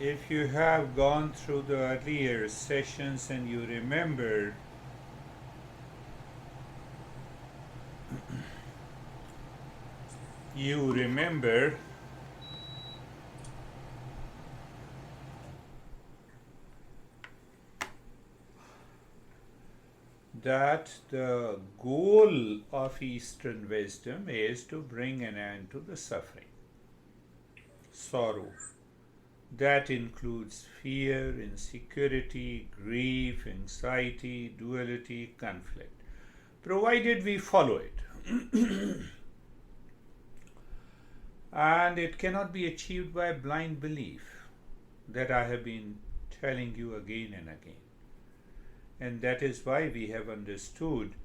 If you have gone through the earlier sessions and you remember that the goal of Eastern wisdom is to bring an end to the suffering, sorrow. That includes fear, insecurity, grief, anxiety, duality, conflict, provided we follow it. And it cannot be achieved by blind belief, that I have been telling you again and again. And that is why we have understood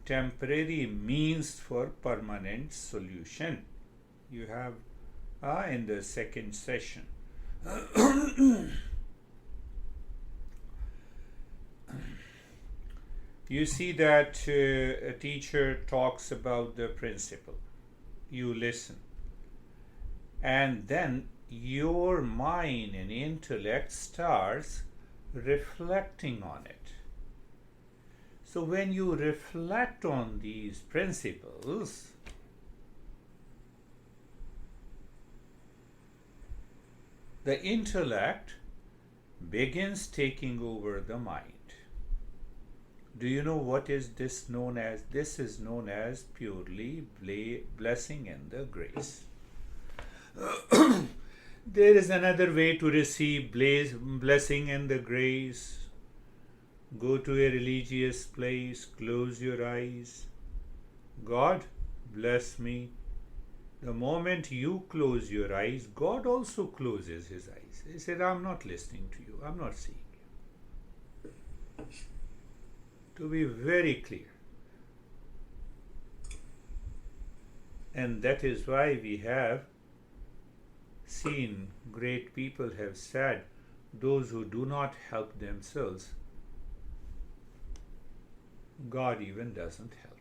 temporary means for permanent solution. You have in the second session. You see that a teacher talks about the principle. You listen. And then your mind and intellect starts reflecting on it. So when you reflect on these principles, the intellect begins taking over the mind. Do you know what is this known as? This is known as purely blessing and the grace. There is another way to receive blessing and the grace. Go to a religious place, close your eyes. God, bless me. The moment you close your eyes, God also closes his eyes. He said, I'm not listening to you, I'm not seeing you. To be very clear. And that is why we have seen great people have said, those who do not help themselves, God even doesn't help.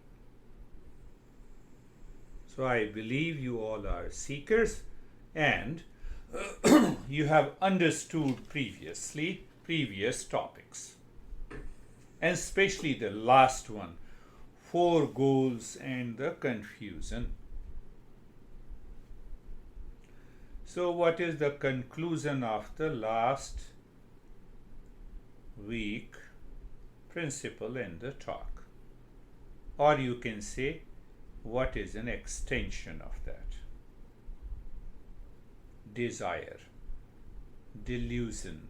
So I believe you all are seekers and you have understood previous topics. And especially the last one, 4 goals and the confusion. So what is the conclusion of the last week principle and the talk? Or you can say, what is an extension of that? Desire, delusion,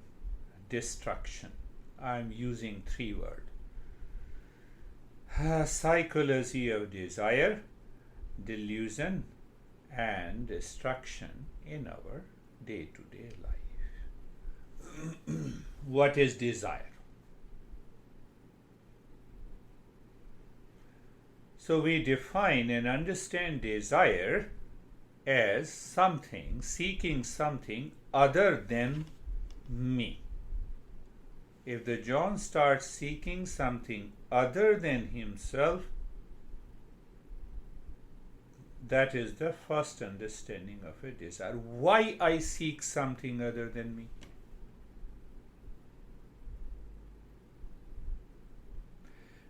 destruction. I am using 3 words. Psychology of desire, delusion, and destruction in our day-to-day life. What is desire? So we define and understand desire as something, seeking something other than me. If the John starts seeking something other than himself, that is the first understanding of a desire. Why I seek something other than me?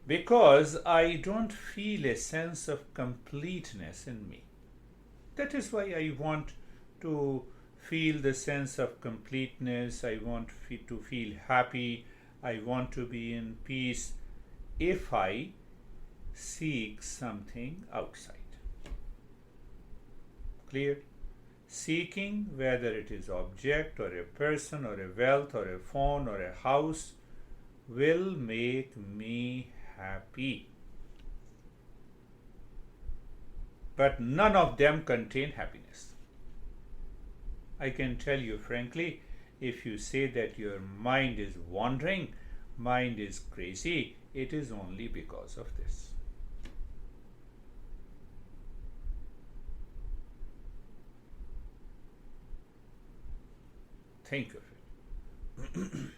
Because I don't feel a sense of completeness in me. That is why I want to feel the sense of completeness. I want to feel happy. I want to be in peace if I seek something outside. Clear? Seeking, whether it is object or a person or a wealth or a phone or a house, will make me happy. But none of them contain happiness. I can tell you frankly, if you say that your mind is wandering, mind is crazy, it is only because of this. Think of it.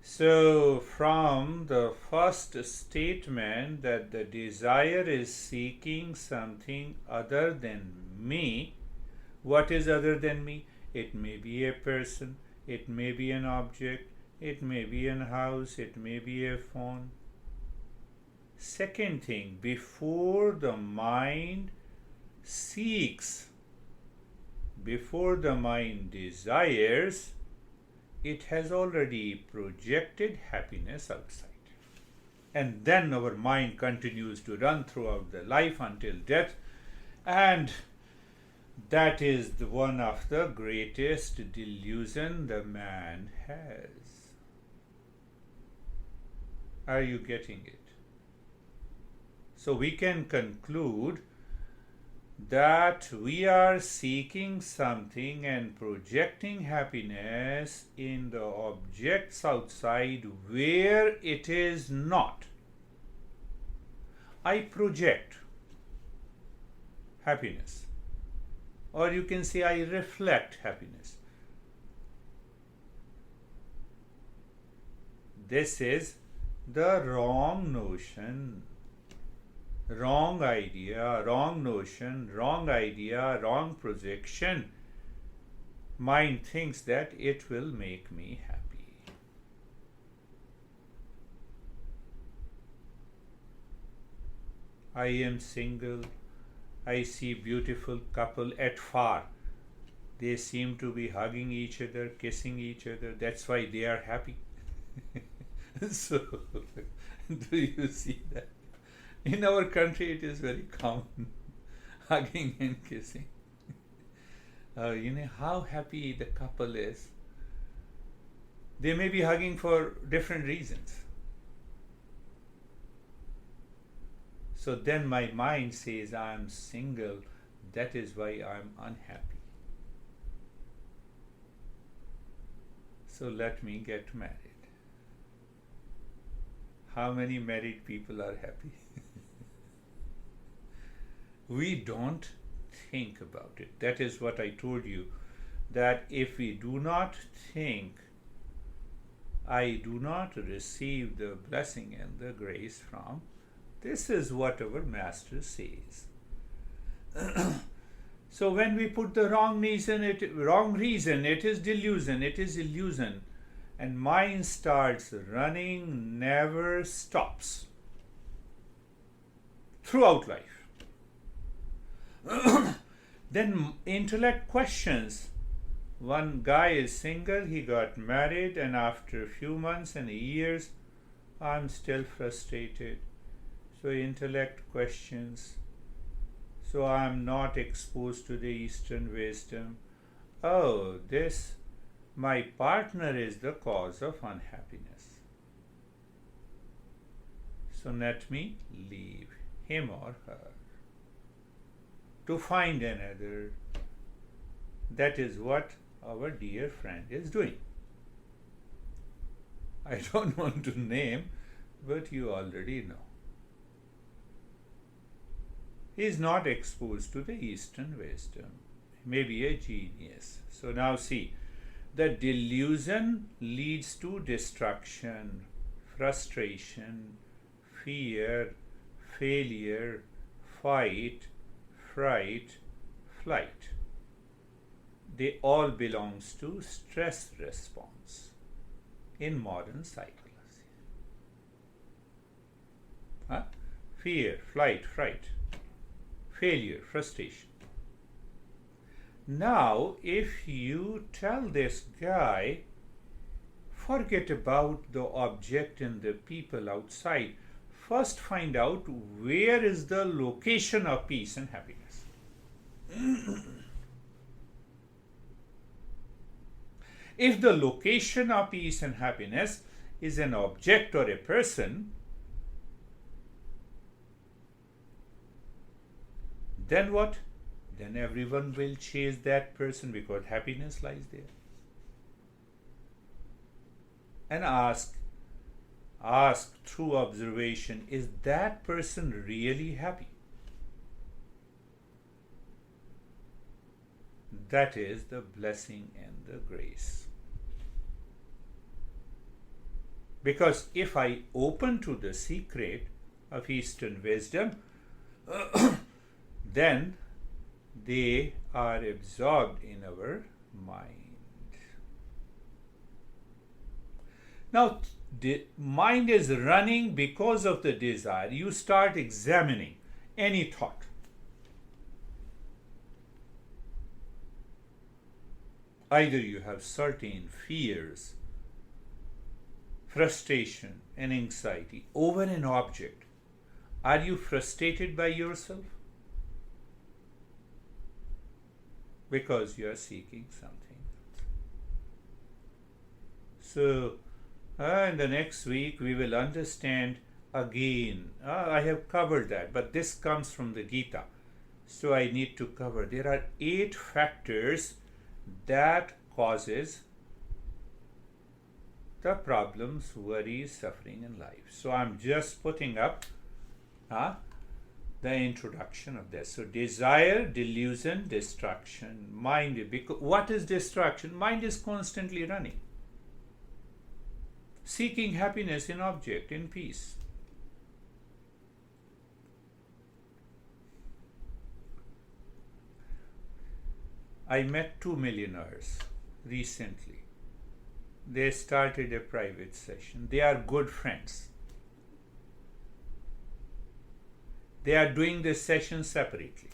So, from the first statement that the desire is seeking something other than me, What is other than me? It may be a person, it may be an object, it may be a house, it may be a phone. Second thing, before the mind seeks, before the mind desires, it has already projected happiness outside. And then our mind continues to run throughout the life until death, and that is one of the greatest delusion the man has. Are you getting it? So we can conclude that we are seeking something and projecting happiness in the objects outside where it is not. I project happiness, or you can say I reflect happiness. This is the wrong notion, wrong idea, wrong notion, wrong idea, wrong projection. Mind thinks that it will make me happy. I am single. I see beautiful couple at far. They seem to be hugging each other, kissing each other. That's why they are happy. So, do you see that? In our country, it is very common, hugging and kissing. You know how happy the couple is. They may be hugging for different reasons. So then my mind says, I'm single, that is why I'm unhappy. So let me get married. How many married people are happy? We don't think about it. That is what I told you, that if we do not think, I do not receive the blessing and the grace from. This is what our master says. So when we put the wrong reason, it is delusion, it is illusion. And mind starts running, never stops. Throughout life. Then intellect questions. One guy is single, he got married, and after a few months and years, I'm still frustrated. So intellect questions. So I'm not exposed to the Eastern wisdom. Oh, my partner is the cause of unhappiness. So let me leave him or her to find another. That is what our dear friend is doing. I don't want to name, but you already know. He is not exposed to the Eastern wisdom. Maybe a genius. So now see, the delusion leads to destruction, frustration, fear, failure, fight, fright, flight. They all belongs to stress response in modern psychology. Fear, flight, fright, failure, frustration. Now, if you tell this guy, forget about the object and the people outside, first find out where is the location of peace and happiness. If the location of peace and happiness is an object or a person, then what? Then everyone will chase that person because happiness lies there. And ask through observation, is that person really happy? That is the blessing and the grace. Because if I open to the secret of Eastern wisdom, then They are absorbed in our mind. Now, the mind is running because of the desire. You start examining any thought. Either you have certain fears, frustration, and anxiety over an object. Are you frustrated by yourself? Because you are seeking something. So, in the next week, we will understand again. I have covered that, but this comes from the Gita. So I need to cover. There are 8 factors that causes the problems, worries, suffering in life. So I'm just putting up the introduction of this. So desire, delusion, distraction, mind. Because what is distraction? Mind is constantly running, seeking happiness in object, in peace. I met 2 millionaires recently. They started a private session. They are good friends. They are doing this session separately.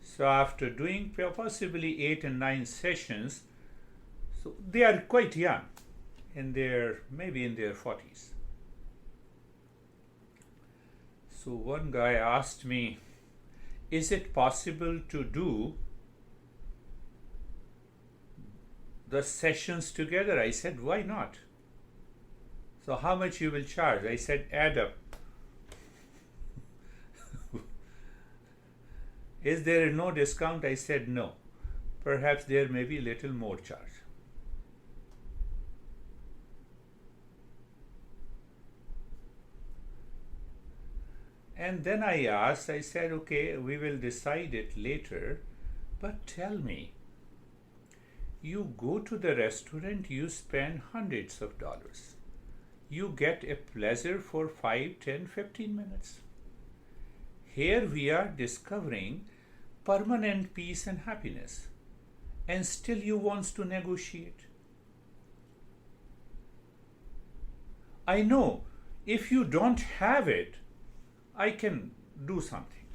So after doing possibly 8 and 9 sessions, so they are quite young, maybe in their 40s. So one guy asked me, is it possible to do the sessions together? I said, why not? So how much you will charge? I said, add up. Is there no discount? I said, no. Perhaps there may be little more charge. And then I asked, I said, okay, we will decide it later, but tell me, you go to the restaurant, you spend hundreds of dollars. You get a pleasure for 5, 10, 15 minutes. Here we are discovering permanent peace and happiness, and still you want to negotiate. I know if you don't have it, I can do something.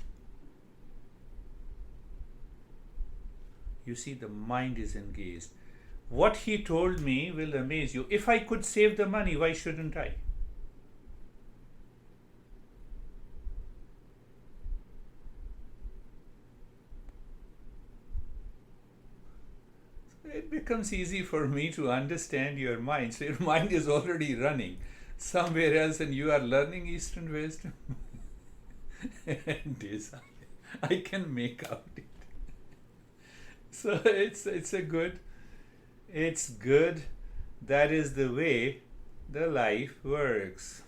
You see, the mind is engaged. What he told me will amaze you. If I could save the money, why shouldn't I? It becomes easy for me to understand your mind. So your mind is already running somewhere else and you are learning Eastern wisdom. And desire. I can make out it. So it's good. That is the way the life works.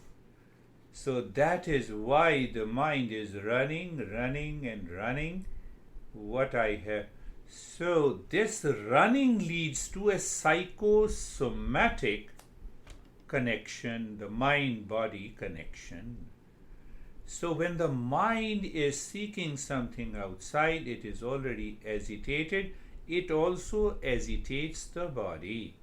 So that is why the mind is running. What I have. So this running leads to a psychosomatic connection, the mind-body connection. So when the mind is seeking something outside, it is already agitated. It also agitates the body.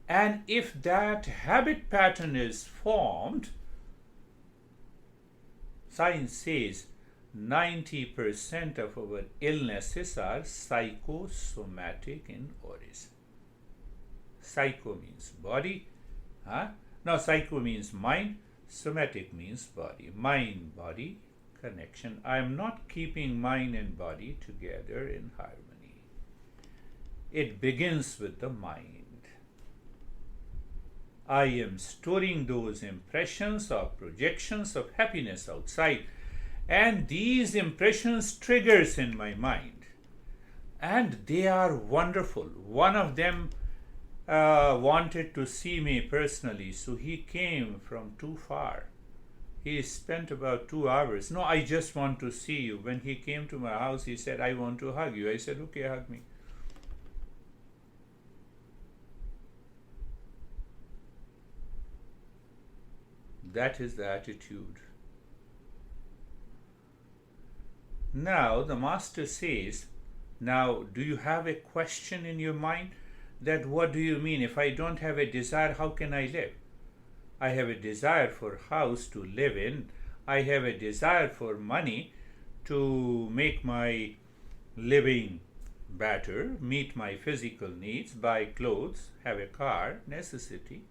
And if that habit pattern is formed, science says 90% of our illnesses are psychosomatic in origin. Psycho means body. Now psycho means mind. Somatic means body. Mind-body connection. I am not keeping mind and body together in harmony. It begins with the mind. I am storing those impressions or projections of happiness outside, and these impressions triggers in my mind, and they are wonderful. One of them wanted to see me personally, so he came from too far. He spent about 2 hours. No, I just want to see you. When he came to my house, he said, I want to hug you. I said, okay, hug me. That is the attitude. Now the master says, now do you have a question in your mind that what do you mean? If I don't have a desire, how can I live? I have a desire for house to live in. I have a desire for money to make my living better, meet my physical needs, buy clothes, have a car, necessity.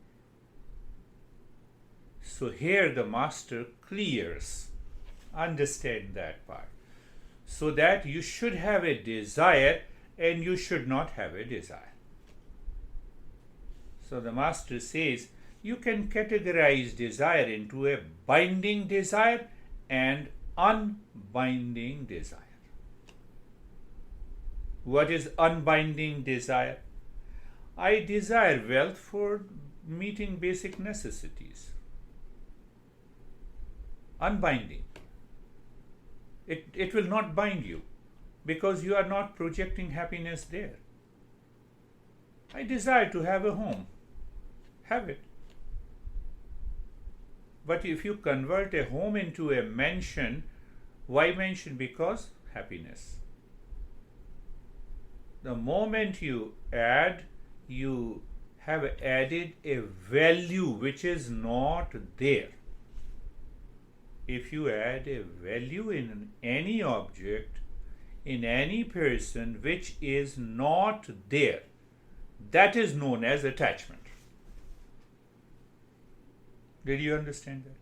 So here the master clears. Understand that part. So that you should have a desire and you should not have a desire. So the master says, you can categorize desire into a binding desire and unbinding desire. What is unbinding desire? I desire wealth for meeting basic necessities. Unbinding. It will not bind you because you are not projecting happiness there. I desire to have a home. Have it. But if you convert a home into a mansion, why mansion? Because happiness. The moment you add, you have added a value which is not there. If you add a value in any object, in any person which is not there, that is known as attachment. Did you understand that?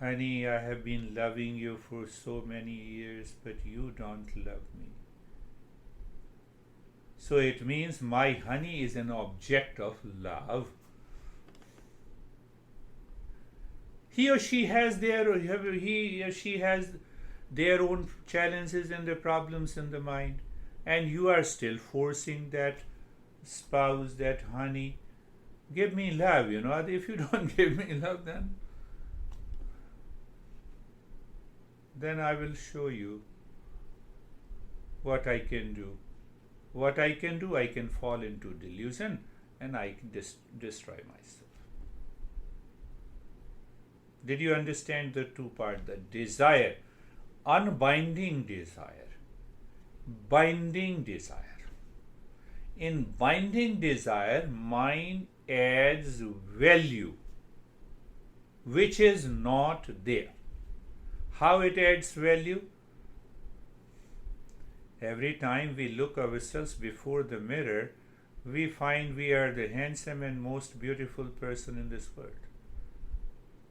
Honey, I have been loving you for so many years, but you don't love me. So it means my honey is an object of love. He or she has he or she has their own challenges and their problems in the mind, and you are still forcing that spouse, that honey, give me love. If you don't give me love, then I will show you what I can do. What I can do, I can fall into delusion and I can destroy myself. Did you understand the two parts? The desire, unbinding desire, binding desire. In binding desire, mind adds value which is not there. How it adds value? Every time we look ourselves before the mirror, we find we are the handsome and most beautiful person in this world.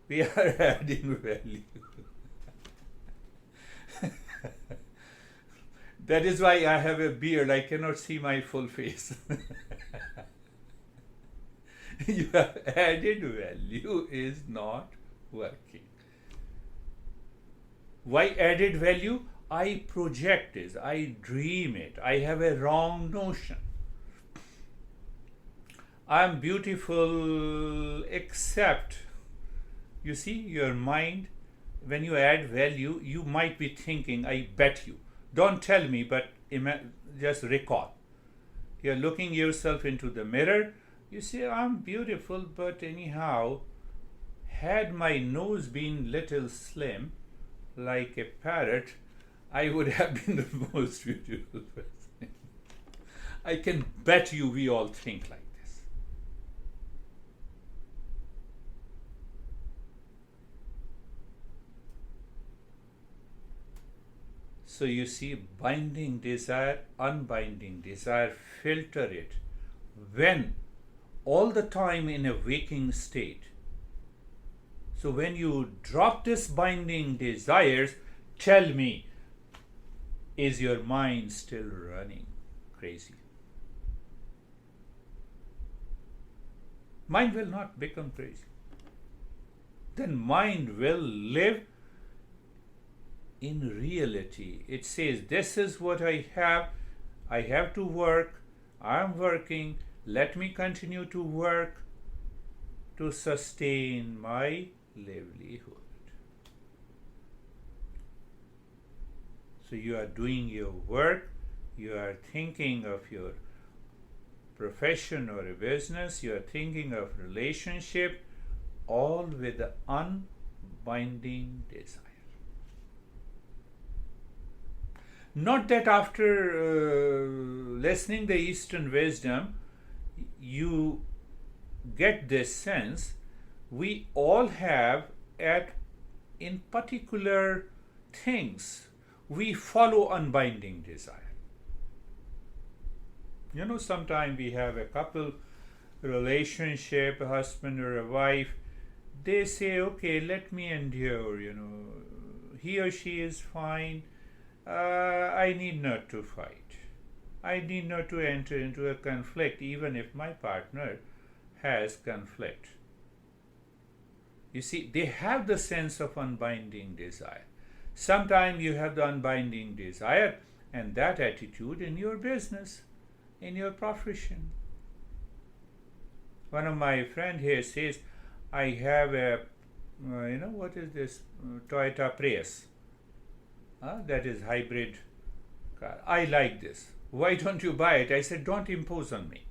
We are adding value. That is why I have a beard. I cannot see my full face. You have added value is not working. Why added value? I project it, I dream it, I have a wrong notion. I am beautiful except, you see, your mind, when you add value, you might be thinking, I bet you. Don't tell me, but just recall. You're looking yourself into the mirror, you say, I'm beautiful, but anyhow, had my nose been little slim, like a parrot, I would have been the most beautiful person. I can bet you we all think like this. So you see, binding desire, unbinding desire, filter it. When? All the time in a waking state. So when you drop this binding desires, tell me, is your mind still running crazy? Mind will not become crazy. Then mind will live in reality. It says, this is what I have to work, I'm working, let me continue to work to sustain my livelihood. So you are doing your work, you are thinking of your profession or a business, you are thinking of relationship, all with the unbinding desire. Not that after listening the Eastern wisdom, you get this sense we all have in particular things we follow unbinding desire. Sometimes we have a couple relationship, a husband or a wife, they say, okay, let me endure, he or she is fine, I need not to fight. I need not to enter into a conflict even if my partner has conflict. You see, they have the sense of unbinding desire. Sometimes you have the unbinding desire and that attitude in your business, in your profession. One of my friends here says, I have a, what is this? Toyota Prius. That is hybrid car. I like this. Why don't you buy it? I said, don't impose on me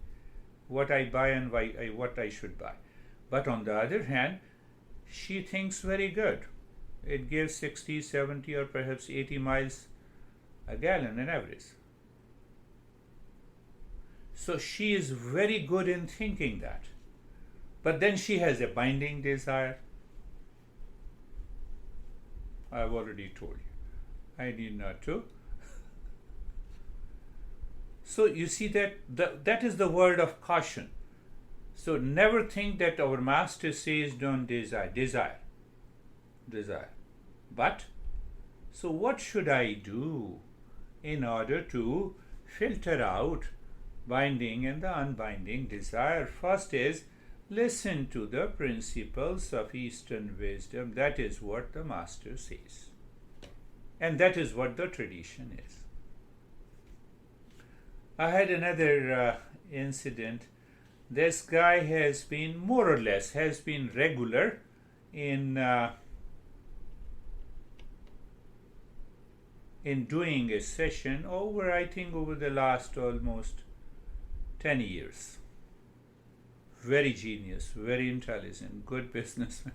what I buy and what I should buy. But on the other hand, she thinks very good. It gives 60, 70 or perhaps 80 miles a gallon on average. So she is very good in thinking that. But then she has a binding desire. I've already told you. I need not to. So you see that is the word of caution. So never think that our master says don't desire. Desire. But, so what should I do in order to filter out binding and the unbinding desire? First is listen to the principles of Eastern wisdom. That is what the master says. And that is what the tradition is. I had another incident. This guy has been more or less regular in doing a session over the last almost 10 years. Very genius, very intelligent, good businessman.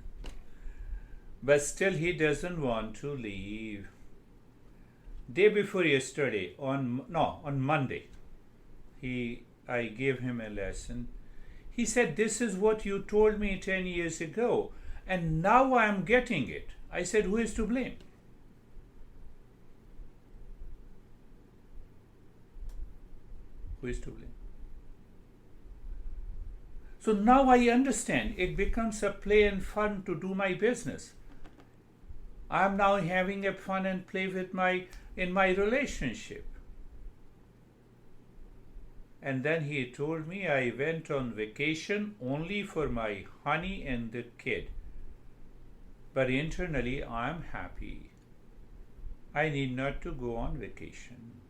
But still he doesn't want to leave. Day before yesterday, on Monday, I gave him a lesson. He said, this is what you told me 10 years ago, and now I am getting it. I said, who is to blame? Who is to blame? So now I understand. It becomes a play and fun to do my business. I am now having a fun and play in my relationship. And then he told me I went on vacation only for my honey and the kid. But internally I am happy. I need not to go on vacation.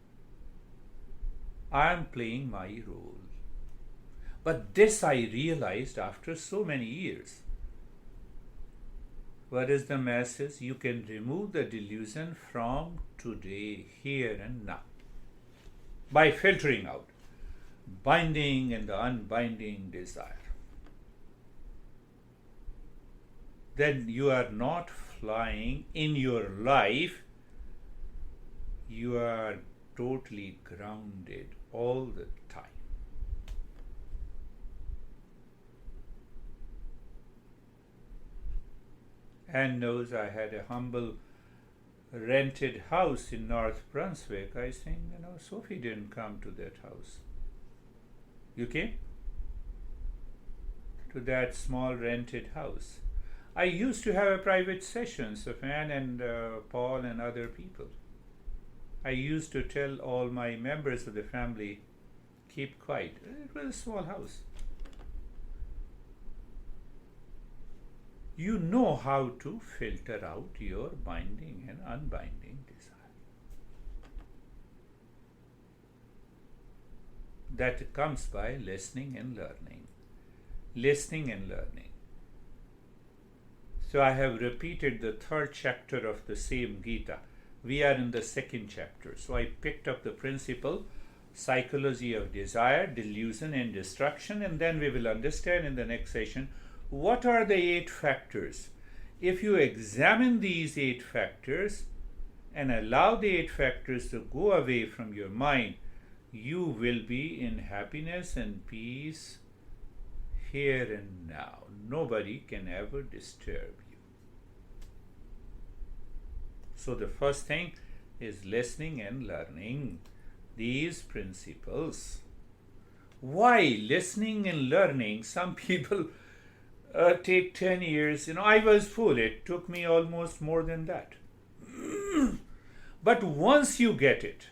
I am playing my role. But this I realized after so many years. What is the message? You can remove the delusion from today, here and now, by filtering out binding and the unbinding desire. Then you are not flying in your life, you are totally grounded all the time. And knows I had a humble rented house in North Brunswick. I think, Sophie didn't come to that house. You came to that small rented house. I used to have a private sessions of Anne and Paul and other people. I used to tell all my members of the family, keep quiet. It was a small house. You know how to filter out your binding and unbinding desire. That comes by listening and learning. Listening and learning. So I have repeated the third chapter of the same Gita. We are in the second chapter. So I picked up the principle, psychology of desire, delusion and destruction, and then we will understand in the next session what are the 8 factors. If you examine these 8 factors and allow the 8 factors to go away from your mind, you will be in happiness and peace here and now. Nobody can ever disturb you. So the first thing is listening and learning these principles. Why listening and learning? Some people take 10 years. I was full. It took me almost more than that. But once you get it,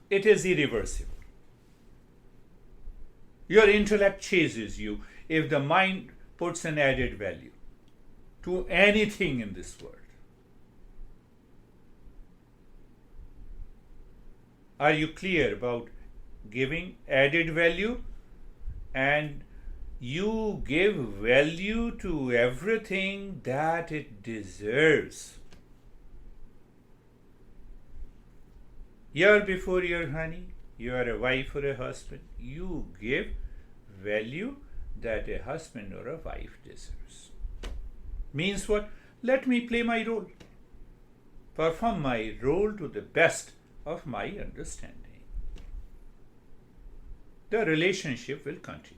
it is irreversible. Your intellect chases you if the mind puts an added value to anything in this world. Are you clear about giving added value? And you give value to everything that it deserves. You're before your honey, you are a wife or a husband. You give value that a husband or a wife deserves. Means what? Let me play my role. Perform my role to the best of my understanding. The relationship will continue.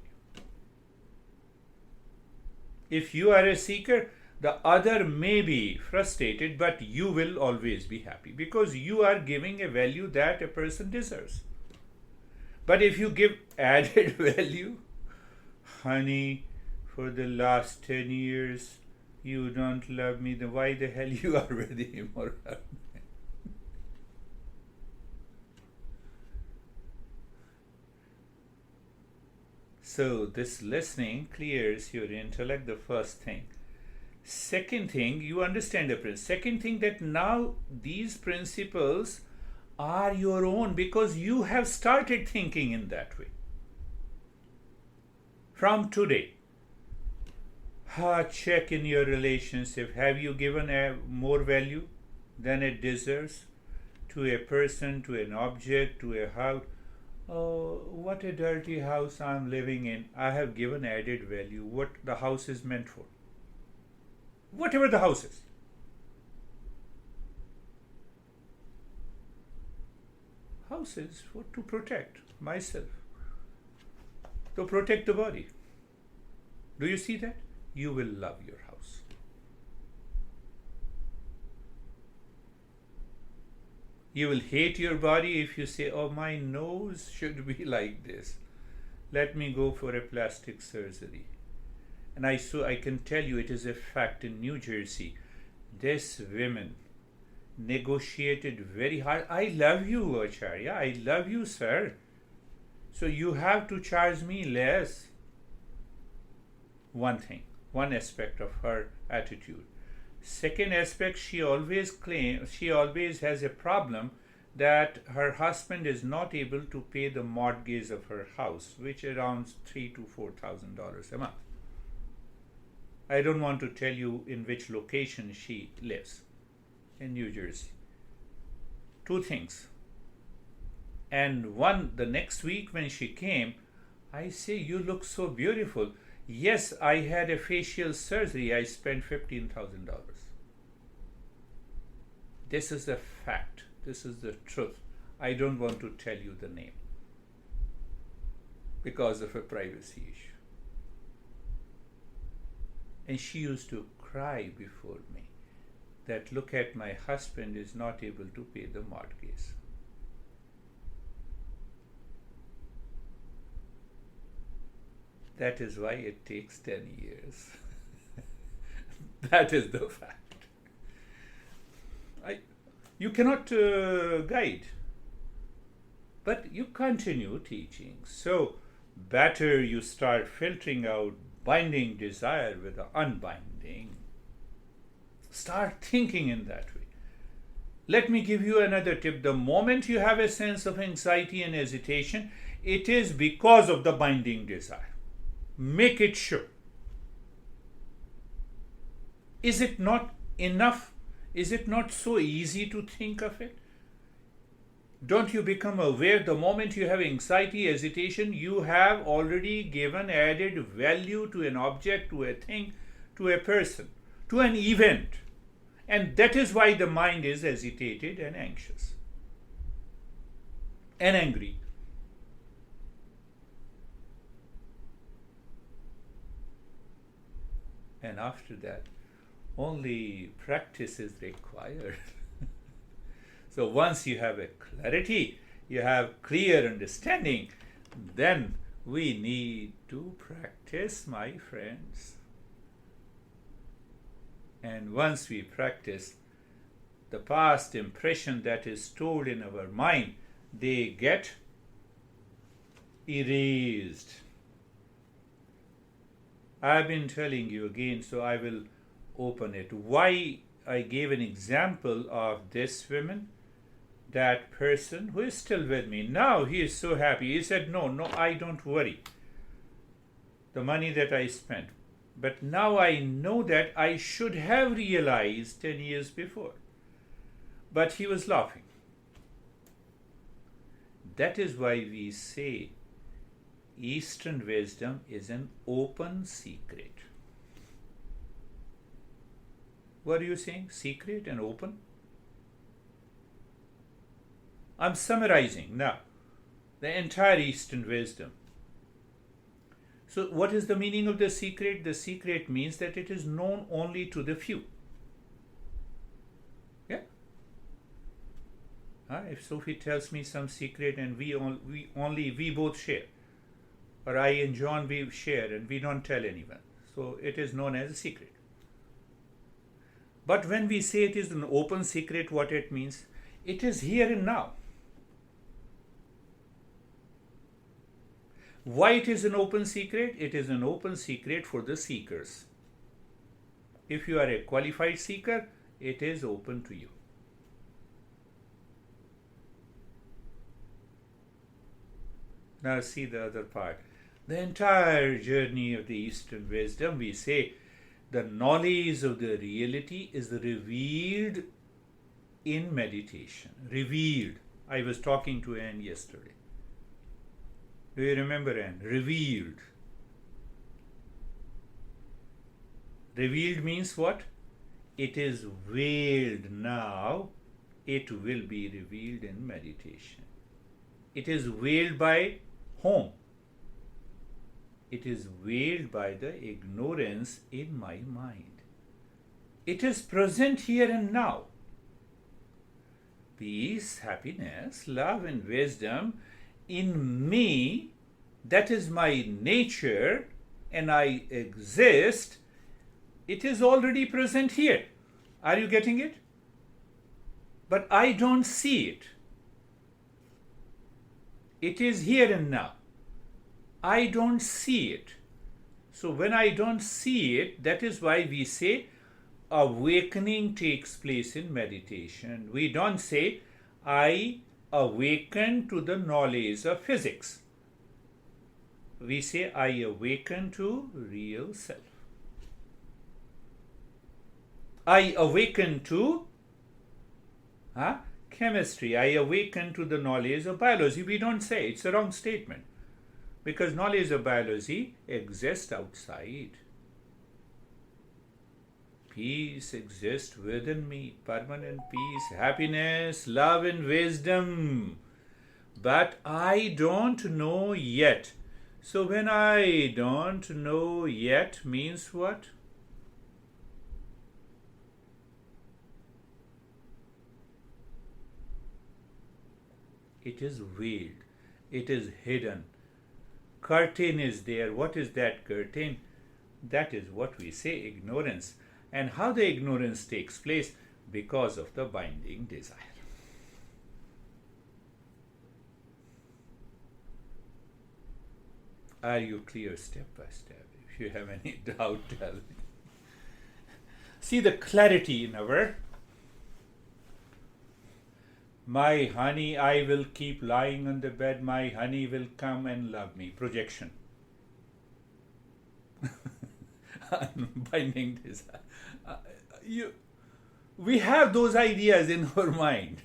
If you are a seeker, the other may be frustrated, but you will always be happy because you are giving a value that a person deserves. But if you give added value, honey, for the last 10 years, you don't love me, then why the hell you are with him or her? So this listening clears your intellect, the first thing. Second thing, you understand the principle. Second thing, that now these principles are your own because you have started thinking in that way. From today, check in your relationship. Have you given more value than it deserves to a person, to an object, to a house? Oh, what a dirty house I'm living in. I have given added value. What the house is meant for. Whatever the house is. House is to protect myself. To protect the body. Do you see that? You will love your house. You will hate your body if you say, oh, my nose should be like this. Let me go for a plastic surgery. And I can tell you, it is a fact in New Jersey. This woman negotiated very hard. I love you, Acharya. I love you, sir. So you have to charge me less. One thing, one aspect of her attitude. Second aspect, she always has a problem that her husband is not able to pay the mortgage of her house, which is around $3,000 to $4,000 a month. I don't want to tell you in which location she lives in New Jersey. Two things. And one, the next week when she came, I say, you look so beautiful. Yes, I had a facial surgery. I spent $15,000. This is the fact. This is the truth. I don't want to tell you the name because of a privacy issue. And she used to cry before me that, look at, my husband is not able to pay the mortgage. That is why it takes 10 years. That is the fact. You cannot guide, but you continue teaching. So, better you start filtering out binding desire with the unbinding. Start thinking in that way. Let me give you another tip. The moment you have a sense of anxiety and hesitation, it is because of the binding desire. Make it sure. Is it not enough? Is it not so easy to think of it? Don't you become aware the moment you have anxiety, hesitation, you have already given added value to an object, to a thing, to a person. to an event. And that is why the mind is agitated and anxious and angry. And after that, only practice is required. So once you have a clarity, you have clear understanding, then we need to practice, my friends. And once we practice, the past impression that is stored in our mind, they get erased. I've been telling you again, so I will open it. Why I gave an example of this woman, that person who is still with me. Now he is so happy. He said, no, I don't worry. The money that I spent. But now I know that I should have realized 10 years before. But he was laughing. That is why we say Eastern wisdom is an open secret. What are you saying? Secret and open? I'm summarizing now the entire Eastern wisdom. So what is the meaning of the secret? The secret means that it is known only to the few. Yeah. If Sophie tells me some secret and we both share, or I and John, we share and we don't tell anyone. So it is known as a secret. But when we say it is an open secret, what it means? It is here and now. Why it is an open secret? It is an open secret for the seekers. If you are a qualified seeker, it is open to you. Now see the other part. The entire journey of the Eastern wisdom, we say the knowledge of the reality is revealed in meditation. Revealed. I was talking to Anne yesterday. Do you remember, Anne? Revealed. Revealed means what? It is veiled now. It will be revealed in meditation. It is veiled by whom? It is veiled by the ignorance in my mind. It is present here and now. Peace, happiness, love and wisdom in me, that is my nature, and I exist, it is already present here. Are you getting it? But I don't see it. It is here and now. I don't see it. So when I don't see it, that is why we say awakening takes place in meditation. We don't say I awaken to the knowledge of physics. We say I awaken to real self. I awaken to chemistry. I awaken to the knowledge of biology. We don't say. It's a wrong statement. Because knowledge of biology exists outside. Peace exists within me. Permanent peace, happiness, love and wisdom. But I don't know yet. So when I don't know yet means what? It is veiled. It is hidden. Curtain is there. What is that curtain? That is what we say ignorance. And how the ignorance takes place? Because of the binding desire. Are you clear step by step? If you have any doubt, tell me. See the clarity in our my honey, I will keep lying on the bed. My honey will come and love me. Projection. Binding desire. We have those ideas in our mind.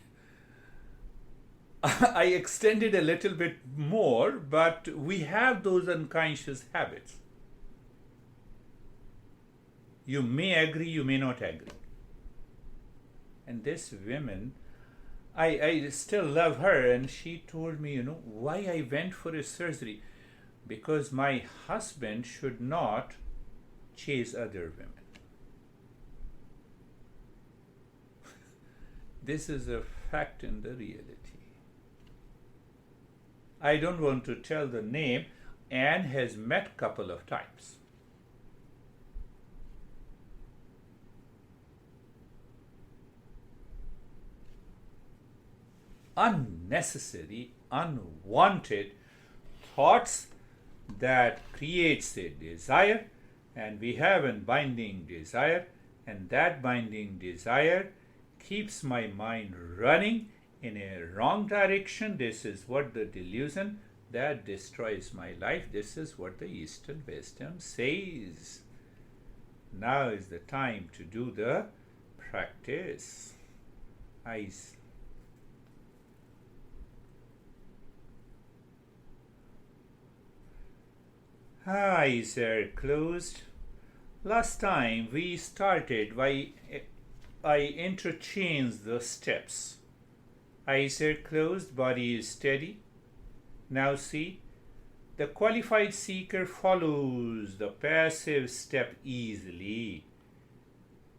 I extended a little bit more, but we have those unconscious habits. You may agree, you may not agree. And this woman, I still love her, and she told me, why I went for a surgery. Because my husband should not chase other women. This is a fact in the reality. I don't want to tell the name. Anne has met couple of times. Unnecessary, unwanted thoughts that creates a desire, and we have a binding desire, and that binding desire keeps my mind running in a wrong direction. This is what the delusion that destroys my life. This is what the Eastern wisdom says. Now is the time to do the practice. Eyes are closed. Last time we started by I interchanged the steps. Eyes are closed, body is steady. Now see, the qualified seeker follows the passive step easily.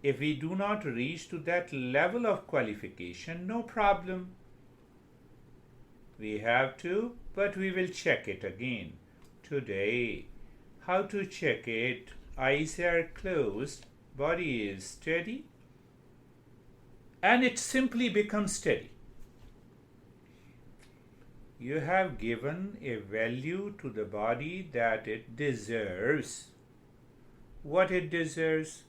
If we do not reach to that level of qualification, no problem. We have to, but we will check it again today. How to check it? Eyes are closed, body is steady, and it simply becomes steady. You have given a value to the body that it deserves. What it deserves?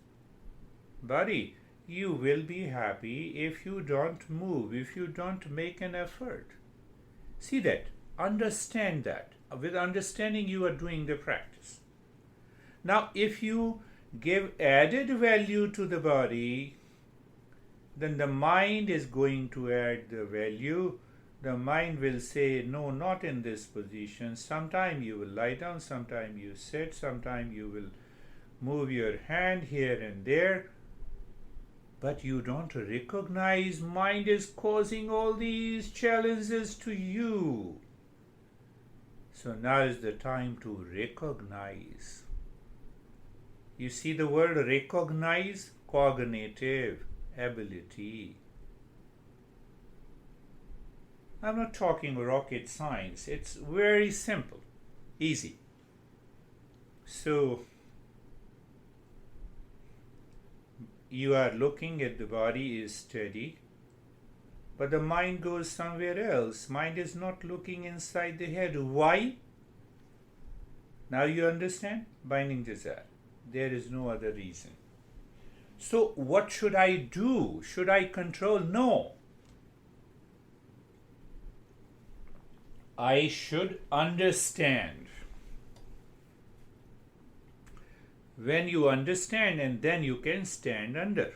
Body, you will be happy if you don't move, if you don't make an effort. See that, understand that. With understanding, you are doing the practice. Now, if you give added value to the body, then the mind is going to add the value. The mind will say, no, not in this position. Sometime you will lie down, sometime you sit, sometime you will move your hand here and there. But you don't recognize mind is causing all these challenges to you. So now is the time to recognize. You see the word recognize, cognitive ability. I'm not talking rocket science. It's very simple, easy. So you are looking at the body is steady, but the mind goes somewhere else. Mind is not looking inside the head. Why? Now you understand? Binding desire. There is no other reason. So what should I do? Should I control? No. I should understand. When you understand, and then you can stand under.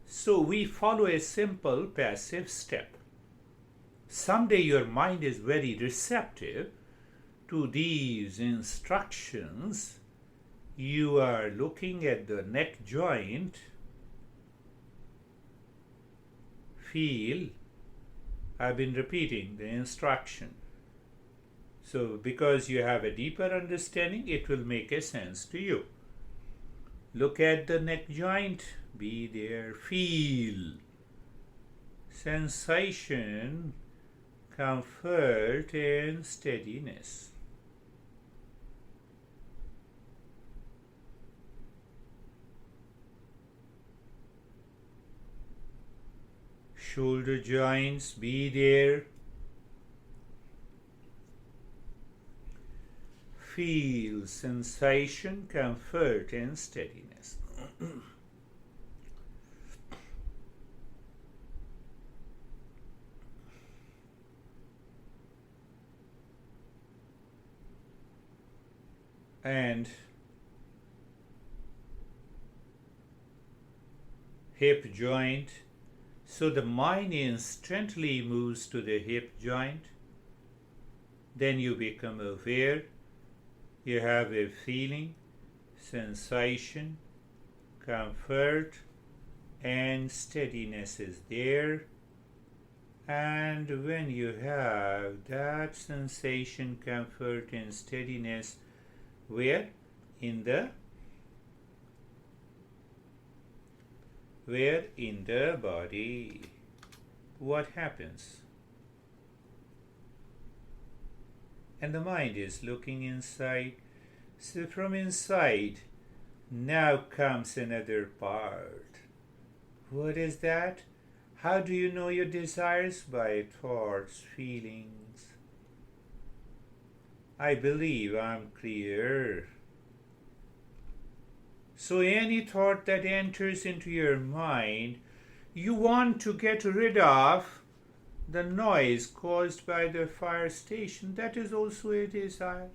So we follow a simple passive step. Someday your mind is very receptive to these instructions. You are looking at the neck joint. Feel. I've been repeating the instruction. So because you have a deeper understanding, it will make a sense to you. Look at the neck joint. Be there. Feel. Sensation, comfort, and steadiness. Shoulder joints, be there. Feel sensation, comfort, and steadiness. And hip joint. So the mind instantly moves to the hip joint. Then you become aware. You have a feeling, sensation, comfort, and steadiness is there. And when you have that sensation, comfort, and steadiness, where in the body, what happens? And the mind is looking inside. So from inside, now comes another part. What is that? How do you know your desires? By thoughts, feelings. I believe I'm clear. So any thought that enters into your mind, you want to get rid of the noise caused by the fire station. That is also a desire.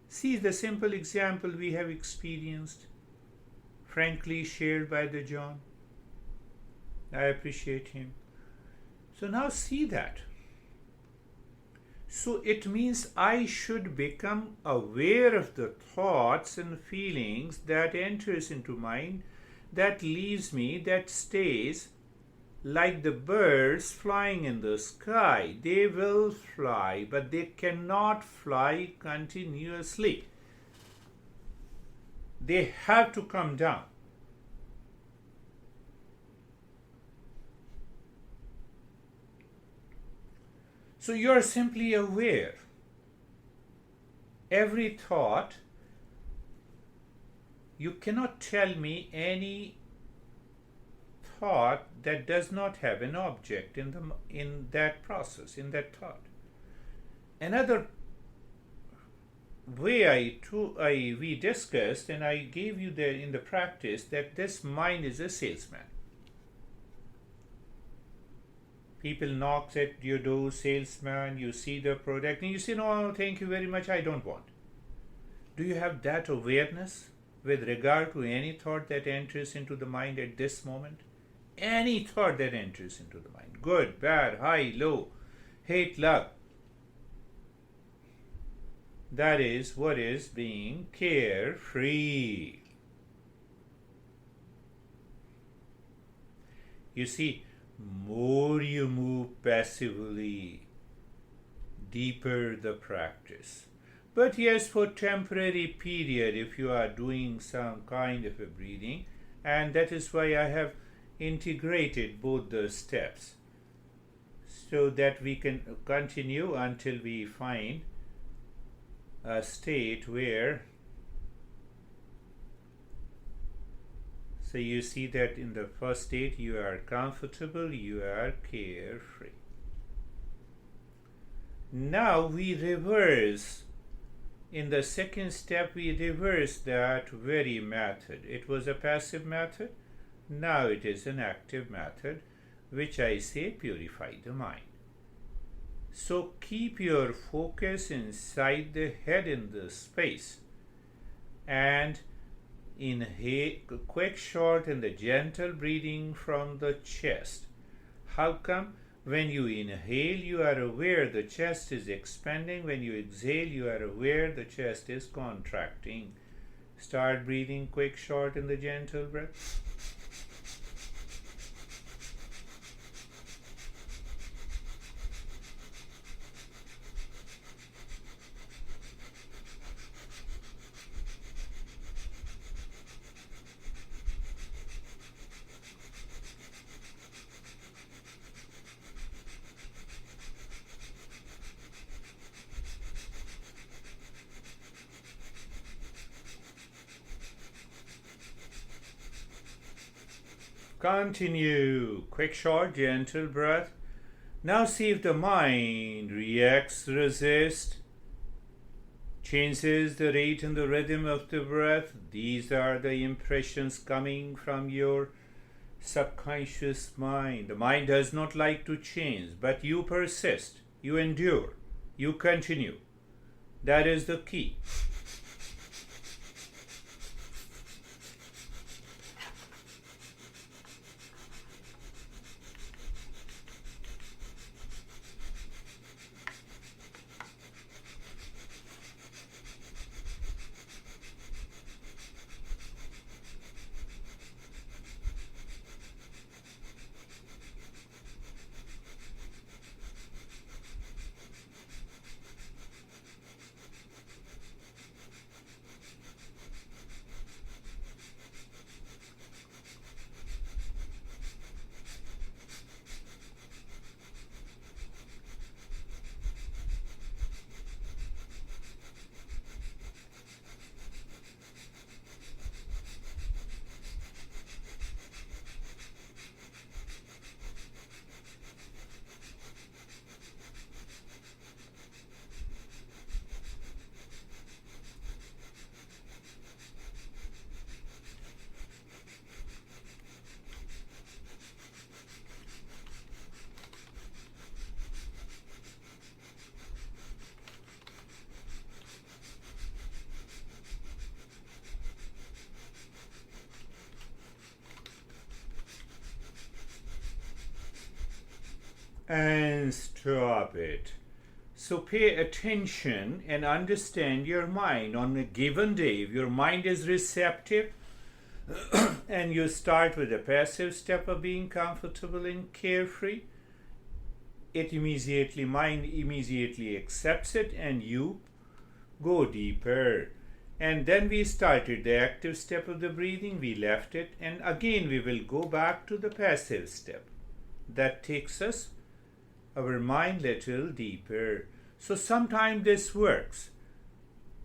See the simple example we have experienced, frankly shared by the John. I appreciate him. So now see that. So it means I should become aware of the thoughts and feelings that enters into mind, that leaves me, that stays, like the birds flying in the sky. They will fly, but they cannot fly continuously. They have to come down. So you are simply aware. Every thought, you cannot tell me any thought that does not have an object in that process, in that thought. Another way we discussed, and I gave you there in the practice, that this mind is a salesman. People knock at your door, salesman, you see the product, and you say, no, thank you very much, I don't want. Do you have that awareness with regard to any thought that enters into the mind at this moment? Any thought that enters into the mind, good, bad, high, low, hate, love. That is what is being carefree. You see, more you move passively, deeper the practice. But yes, for temporary period, if you are doing some kind of a breathing, and that is why I have integrated both the steps, so that we can continue until we find a state where, so you see that in the first state you are comfortable, you are carefree. Now we reverse. In the second step we reverse that very method. It was a passive method, now it is an active method, which I say purify the mind. So keep your focus inside the head in the space, and inhale, quick, short, and the gentle breathing from the chest. How come? When you inhale, you are aware the chest is expanding. When you exhale, you are aware the chest is contracting. Start breathing quick, short, and the gentle breath. Continue. Quick, short, gentle breath. Now see if the mind reacts, resists, changes the rate and the rhythm of the breath. These are the impressions coming from your subconscious mind. The mind does not like to change, but you persist, you endure, you continue. That is the key. and stop it. So pay attention and understand your mind. On a given day, if your mind is receptive, and you start with the passive step of being comfortable and carefree, mind immediately accepts it and you go deeper. And then we started the active step of the breathing, we left it, and again we will go back to the passive step. That takes us, our mind, little deeper. So sometimes this works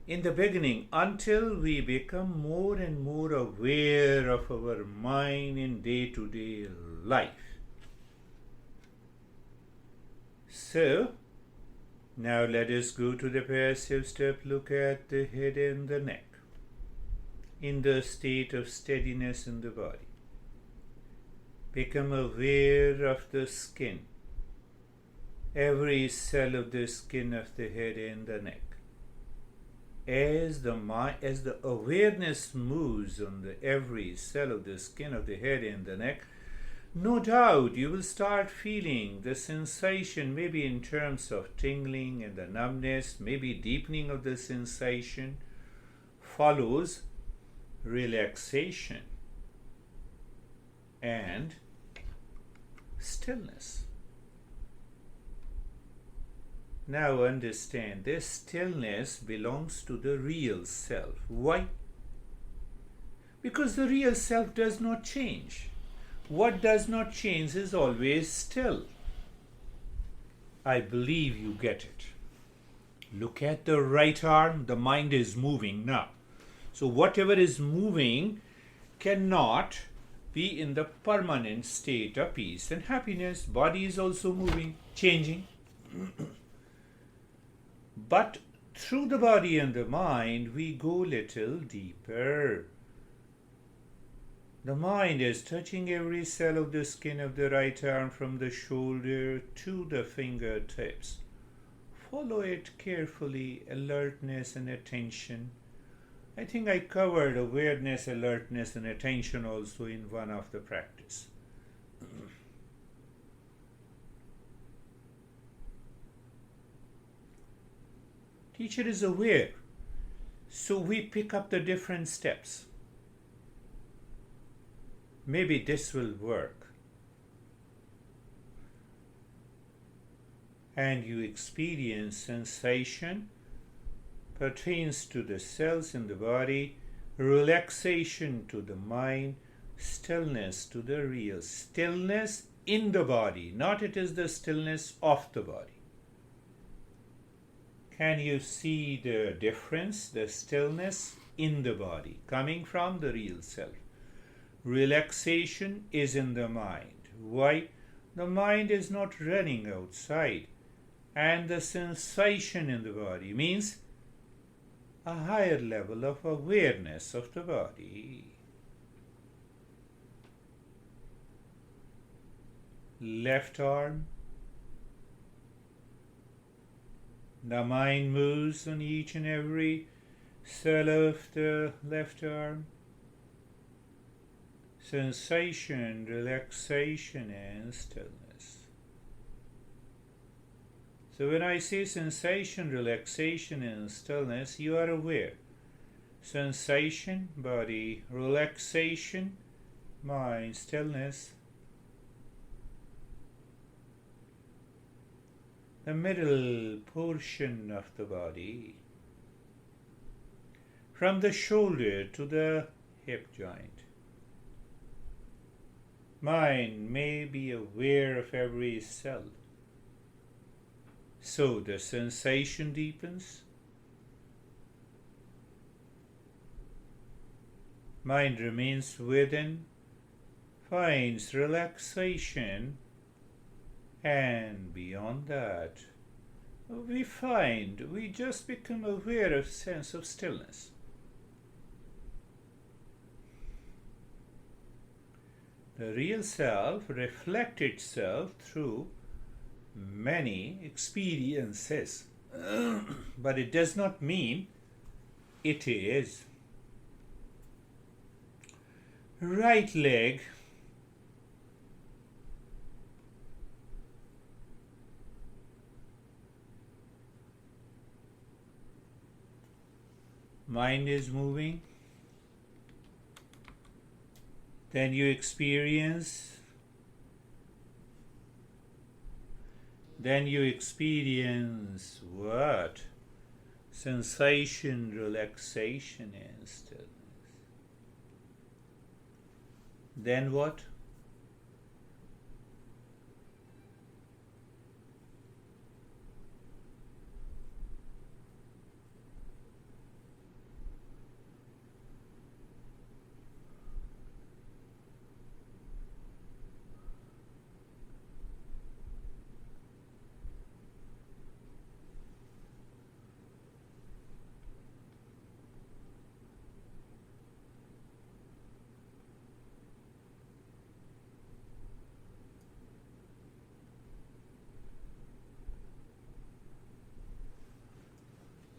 in the beginning until we become more and more aware of our mind in day-to-day life. So, now let us go to the passive step. Look at the head and the neck in the state of steadiness in the body. Become aware of the skin, every cell of the skin of the head and the neck. As the awareness moves on every cell of the skin of the head and the neck, no doubt you will start feeling the sensation, maybe in terms of tingling and the numbness, maybe deepening of the sensation, follows relaxation and stillness. Now understand, this stillness belongs to the real self. Why? Because the real self does not change. What does not change is always still. I believe you get it. Look at the right arm, the mind is moving now. So whatever is moving cannot be in the permanent state of peace and happiness. Body is also moving, changing. But through the body and the mind, we go little deeper. The mind is touching every cell of the skin of the right arm from the shoulder to the fingertips. Follow it carefully, alertness and attention. I think I covered awareness, alertness and attention also in one of the practice. Teacher is aware, so we pick up the different steps. Maybe this will work. And you experience sensation pertains to the cells in the body, relaxation to the mind, stillness to the real. Stillness in the body, not it is the stillness of the body. Can you see the difference? The stillness in the body coming from the real self. Relaxation is in the mind. Why? The mind is not running outside, and the sensation in the body means a higher level of awareness of the body. Left arm. The mind moves on each and every cell of the left arm. Sensation, relaxation and stillness. So when I say sensation, relaxation and stillness, you are aware. Sensation, body, relaxation, mind, stillness. The middle portion of the body, from the shoulder to the hip joint. Mind may be aware of every cell. So the sensation deepens. Mind remains within, finds relaxation, and beyond that, we just become aware of sense of stillness. The real self reflects itself through many experiences, but it does not mean it is. Right leg, mind is moving, then you experience what? Sensation, relaxation and stillness. Then what?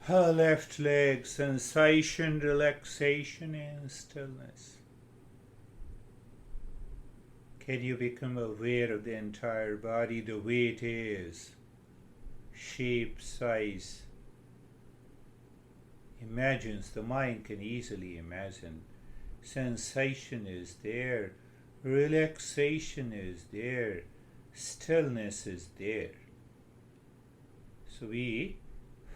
Her left leg, sensation, relaxation and stillness. Can you become aware of the entire body, the way it is? Shape, size. Imagines, the mind can easily imagine. Sensation is there, relaxation is there, stillness is there. So we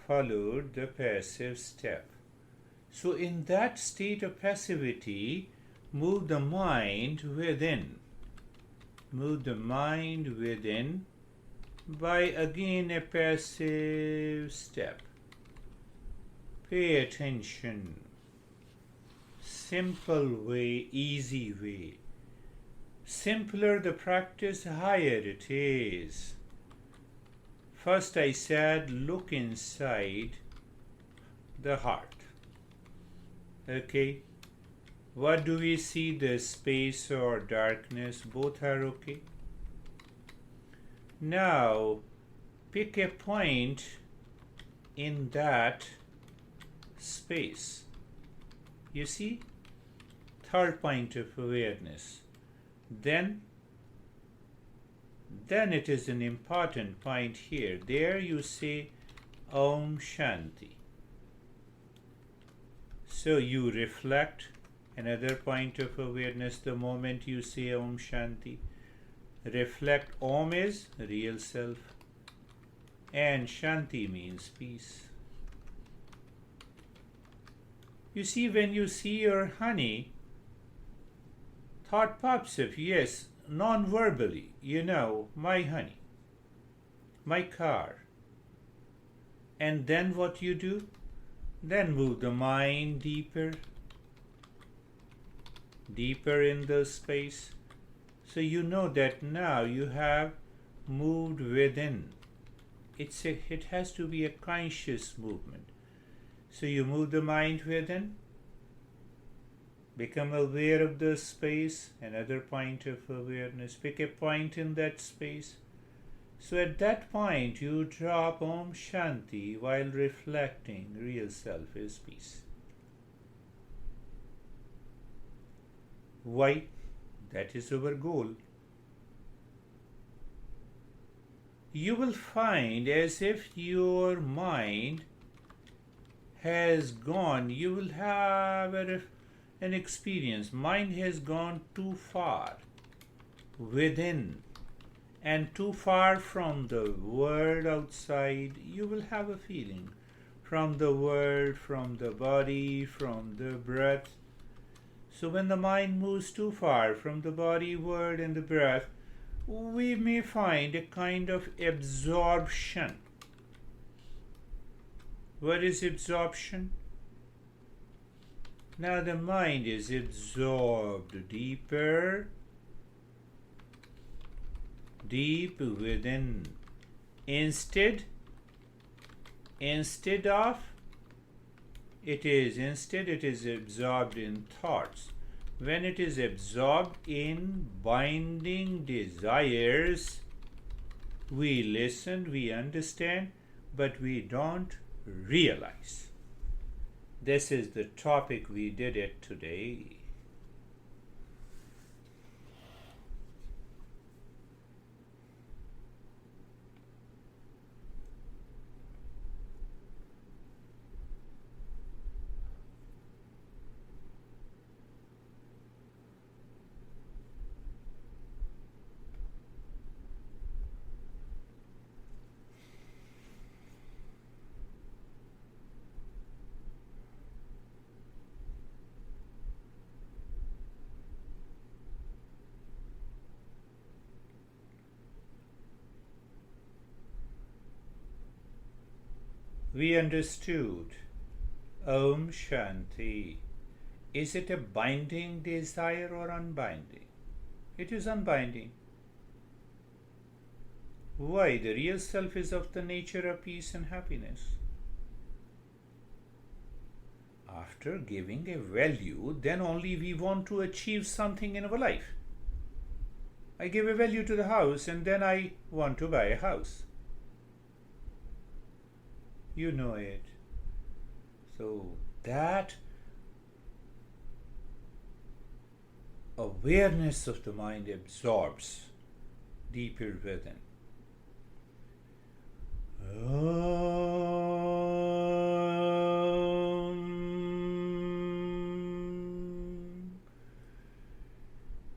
followed the passive step. So in that state of passivity, move the mind within. Move the mind within by again a passive step. Pay attention. Simple way, easy way. Simpler the practice, higher it is. First I said, look inside the heart. Okay. What do we see? The space or darkness? Both are okay. Now, pick a point in that space. You see? Third point of awareness. Then it is an important point here. There you say Om Shanti. So you reflect. Another point of awareness, the moment you say Om Shanti. Reflect. Om is real self and Shanti means peace. You see, when you see your honey, thought pops up, yes, non-verbally, my honey, my car. And then what you do? Then move the mind deeper in the space. So you know that now you have moved within. It has to be a conscious movement. So you move the mind within, become aware of the space, another point of awareness, pick a point in that space. So at that point you drop Om Shanti while reflecting real self is peace. Why? That is our goal. You will find as if your mind has gone, you will have an experience. Mind has gone too far within and too far from the world outside. You will have a feeling from the world, from the body, from the breath. So when the mind moves too far from the body, world and the breath, we may find a kind of absorption. What is absorption? Now the mind is absorbed deeper, deep within. Instead it is absorbed in thoughts. When it is absorbed in binding desires, we listen, we understand, but we don't realize. This is the topic we did it today. we understood Om Shanti. Is it a binding desire or unbinding? It is unbinding. Why? The real self is of the nature of peace and happiness. After giving a value, then only we want to achieve something in our life. I give a value to the house and then I want to buy a house. You know it. So that awareness of the mind absorbs deeper within.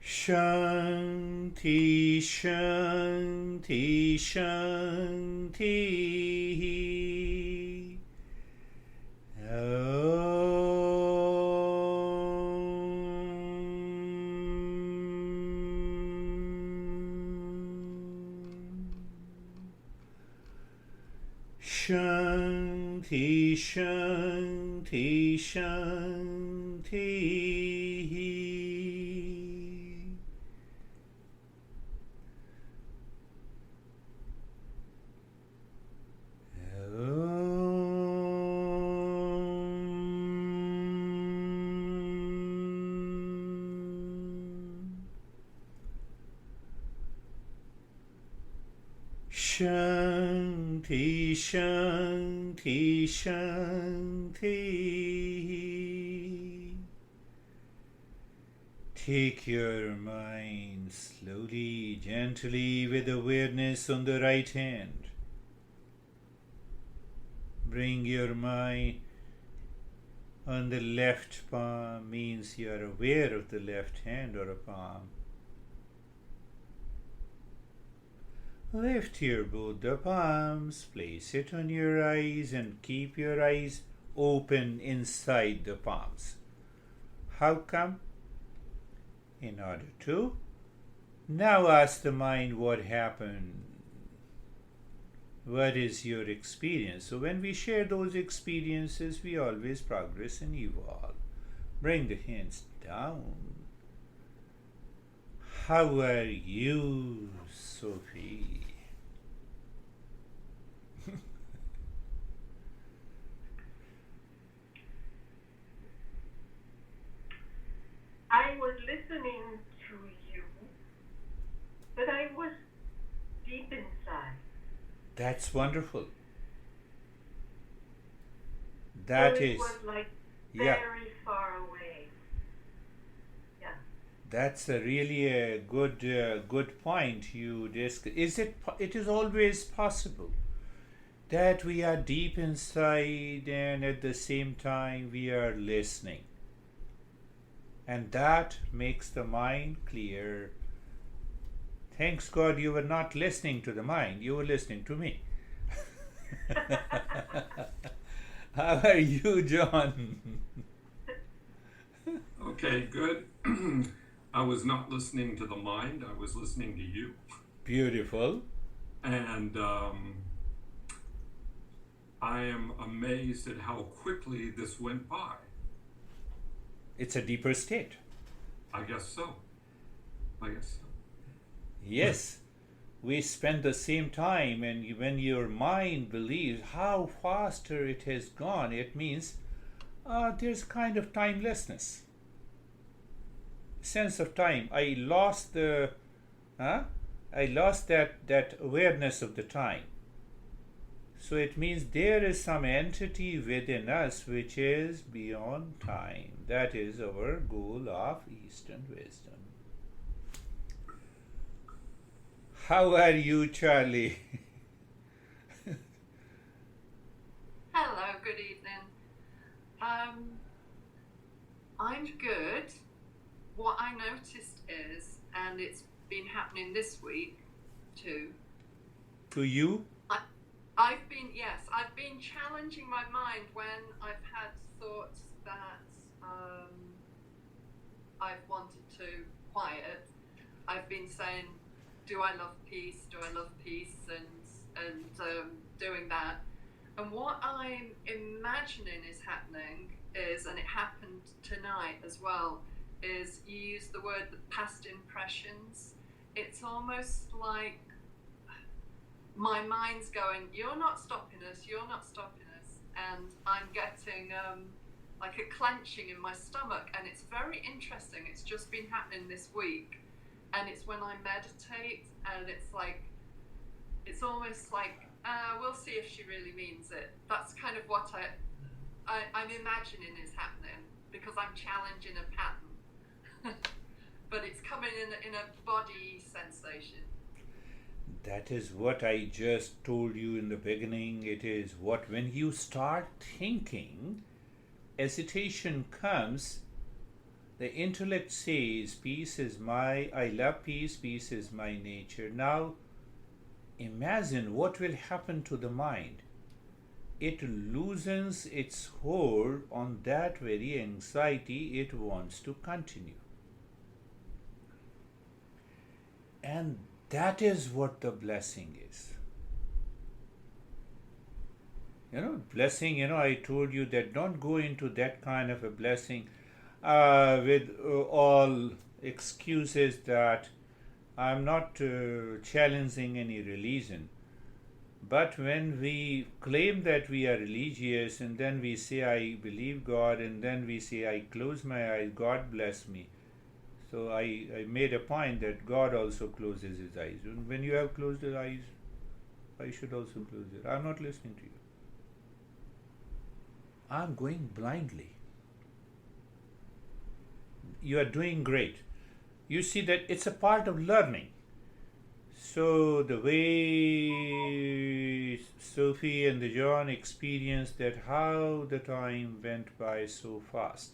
Shanti, Shanti, Shanti. Shanti, Shanti, Shanti. Shanti, Shanti, Shanti. Take your mind slowly, gently with awareness on the right hand. Bring your mind on the left palm, means you are aware of the left hand or a palm. Lift your both the palms, place it on your eyes and keep your eyes open inside the palms. How come? In order to now ask the mind what happened. What is your experience? So when we share those experiences, we always progress and evolve. Bring the hands down. How are you, Sophie? I was listening to you, but I was deep inside. That's wonderful. So it was like very far away. Yeah. That's really a good point you discuss. It is always possible that we are deep inside and at the same time we are listening. And that makes the mind clear. Thanks God you were not listening to the mind, you were listening to me. How are you, John? Okay, good. I was not listening to the mind, I was listening to you. Beautiful. And I am amazed at how quickly this went by. It's a deeper state. I guess so. Yes. We spend the same time, and when your mind believes how faster it has gone, it means there's kind of timelessness. Sense of time. I lost that awareness of the time. So it means there is some entity within us which is beyond time. That is our goal of Eastern wisdom. How are you, Charlie? Hello, good evening. I'm good. What I noticed is, and it's been happening this week too. To you? I've been challenging my mind when I've had thoughts that I've wanted to quiet. I've been saying, do I love peace? Do I love peace? And doing that. And what I'm imagining is happening is, and it happened tonight as well, is you use the word the past impressions. It's almost like my mind's going, you're not stopping us, you're not stopping us. And I'm getting like a clenching in my stomach. And it's very interesting. It's just been happening this week. And it's when I meditate, and it's like, it's almost like, we'll see if she really means it. That's kind of what I'm imagining is happening, because I'm challenging a pattern. But it's coming in a body sensation. That is what I just told you in the beginning. It is what, when you start thinking, hesitation comes, the intellect says, peace is I love peace, peace is my nature. Now, imagine what will happen to the mind. It loosens its hold on that very anxiety it wants to continue. And that is what the blessing is. Blessing, I told you that don't go into that kind of a blessing with all excuses that I'm not challenging any religion. But when we claim that we are religious, and then we say, I believe God, and then we say, I close my eyes, God bless me. So I made a point that God also closes his eyes. When you have closed your eyes, I should also close it. I'm not listening to you. I'm going blindly. You are doing great. You see that it's a part of learning. So the way Sophie and the John experienced that, how the time went by so fast.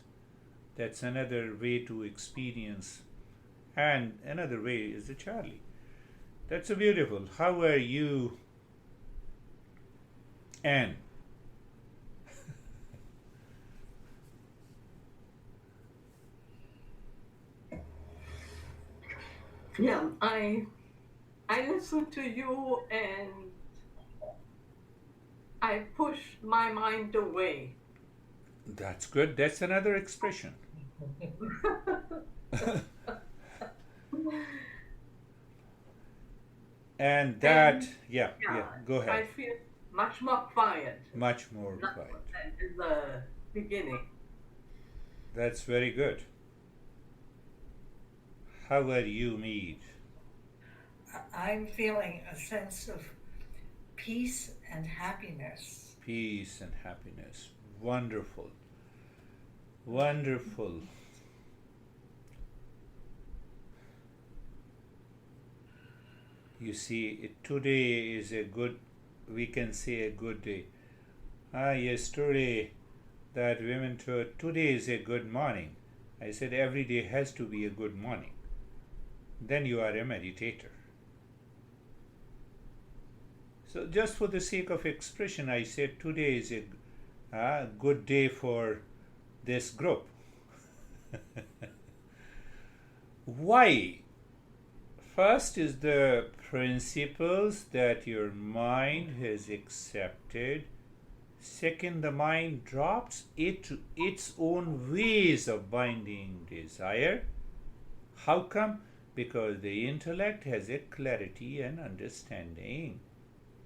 That's another way to experience. And another way is the Charlie. That's so beautiful. How are you, Anne? Yeah, I listen to you and I push my mind away. That's good. That's another expression. And that, yeah, go I ahead. feel much more quiet. Much more Not quiet. in the beginning. That's very good. How are you, Mead? I'm feeling a sense of peace and happiness. Peace and happiness. Wonderful. Wonderful. You see, today is we can say a good day. Yesterday, that women told, today is a good morning. I said, every day has to be a good morning. Then you are a meditator. So just for the sake of expression, I said today is a good day for this group. Why? First is the principles that your mind has accepted. Second, the mind drops its own ways of binding desire. How come? Because the intellect has a clarity and understanding,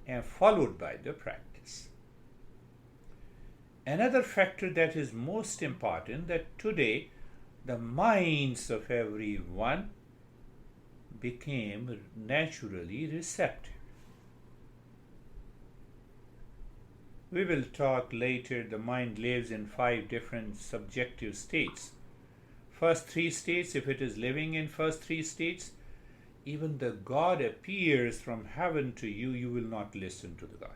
and followed by the practice. Another factor that is most important, that today the minds of everyone became naturally receptive. We will talk later. The mind lives in 5 different subjective states. First 3 states, if it is living in first 3 states, even the God appears from heaven to you, you will not listen to the God.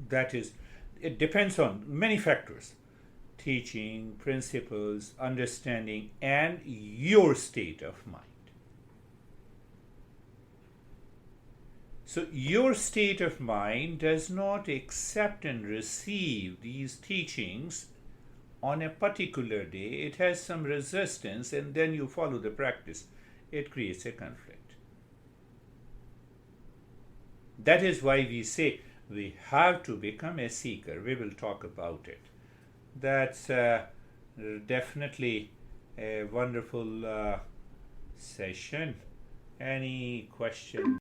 That is, it depends on many factors: teaching, principles, understanding, and your state of mind. So your state of mind does not accept and receive these teachings on a particular day, it has some resistance, and then you follow the practice, it creates a conflict. That is why we say we have to become a seeker. We will talk about it. That's definitely a wonderful session. Any question?